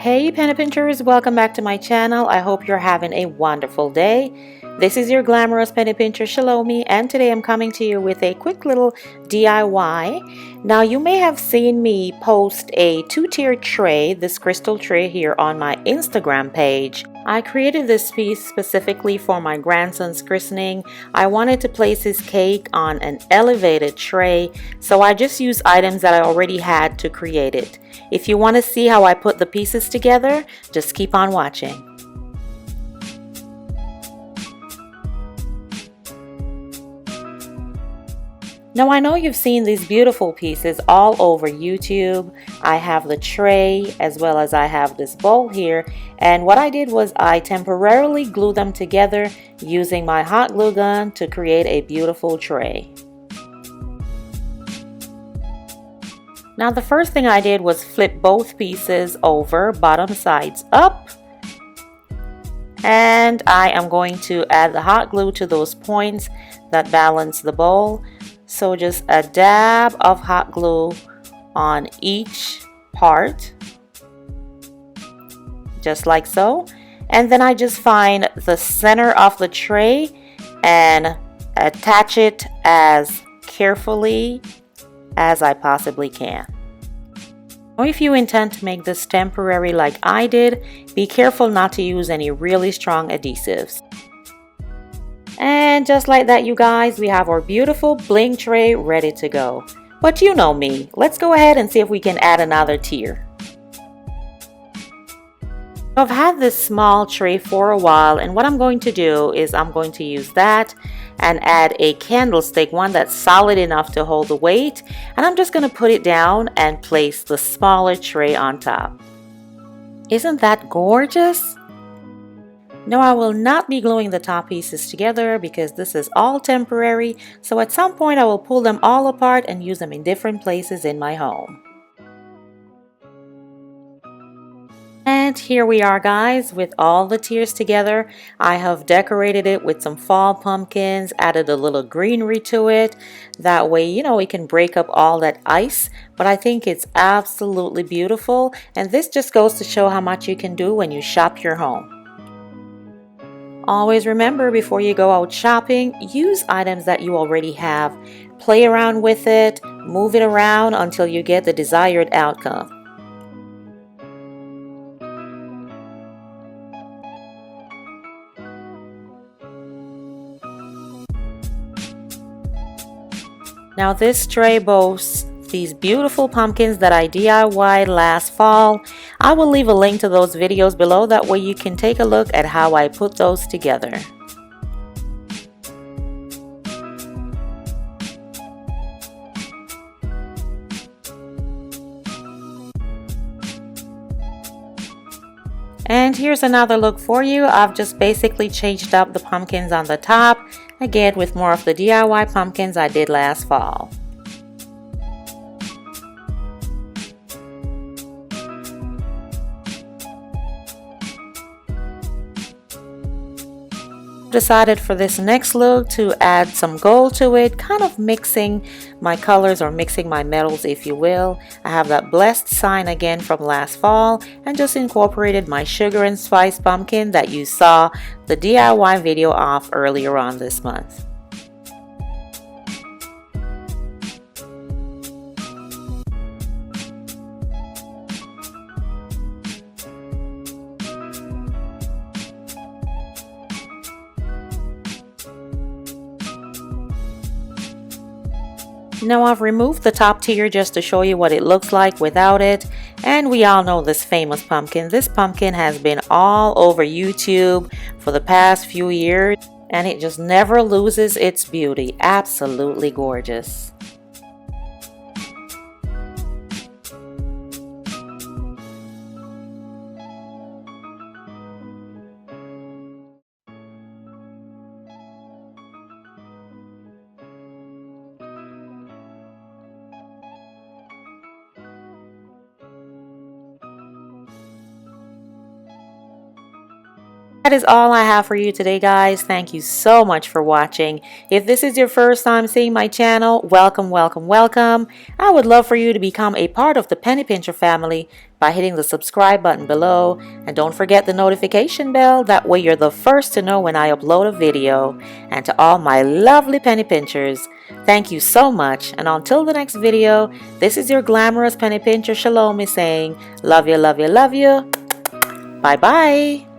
Hey penny pinchers, welcome back to my channel. I hope you're having a wonderful day. This is your glamorous penny pincher Shalomi, and today I'm coming to you with a quick little DIY. Now you may have seen me post a two-tier tray, this crystal tray here on my Instagram page. I created this piece specifically for my grandson's christening. I wanted to place his cake on an elevated tray, so I just used items that I already had to create it. If you want to see how I put the pieces together, just keep on watching. Now I know you've seen these beautiful pieces all over YouTube. I have the tray as well as I have this bowl here, and what I did was I temporarily glued them together using my hot glue gun to create a beautiful tray. Now the first thing I did was flip both pieces over, bottom sides up, and I am going to add the hot glue to those points that balance the bowl. So just a dab of hot glue on each part, just like so. And then I just find the center of the tray and attach it as carefully as I possibly can. Or if you intend to make this temporary like I did, be careful not to use any really strong adhesives. And just like that, you guys, we have our beautiful bling tray ready to go. But you know me, let's go ahead and see if we can add another tier. I've had this small tray for a while, and what I'm going to do is I'm going to use that and add a candlestick, one that's solid enough to hold the weight, and I'm just going to put it down and place the smaller tray on top. Isn't that gorgeous? Now I will not be gluing the top pieces together because this is all temporary, so at some point I will pull them all apart and use them in different places in my home. And here we are, guys, with all the tiers together. I have decorated it with some fall pumpkins, added a little greenery to it. That way, you know, we can break up all that ice, but I think it's absolutely beautiful, and this just goes to show how much you can do when you shop your home. Always remember, before you go out shopping, use items that you already have. Play around with it, move it around until you get the desired outcome. Now this tray boasts these beautiful pumpkins that I DIY'd last fall. I will leave a link to those videos below, that way you can take a look at how I put those together. And here's another look for you. I've just basically changed up the pumpkins on the top, again with more of the DIY pumpkins I did last fall. Decided for this next look to add some gold to it, kind of mixing my colors, or mixing my metals if you will. I have that blessed sign again from last fall, and just incorporated my sugar and spice pumpkin that you saw the DIY video of earlier on this month. Now I've removed the top tier just to show you what it looks like without it, and we all know this famous pumpkin. This pumpkin has been all over YouTube for the past few years, and it just never loses its beauty. Absolutely gorgeous. That is all I have for you today, guys. Thank you so much for watching. If this is your first time seeing my channel, welcome, welcome, welcome. I would love for you to become a part of the Penny Pincher family by hitting the subscribe button below. And don't forget the notification bell. That way you're the first to know when I upload a video. And to all my lovely Penny Pinchers, thank you so much. And until the next video, this is your glamorous Penny Pincher Shalomi saying, love you, love you, love you. Bye-bye.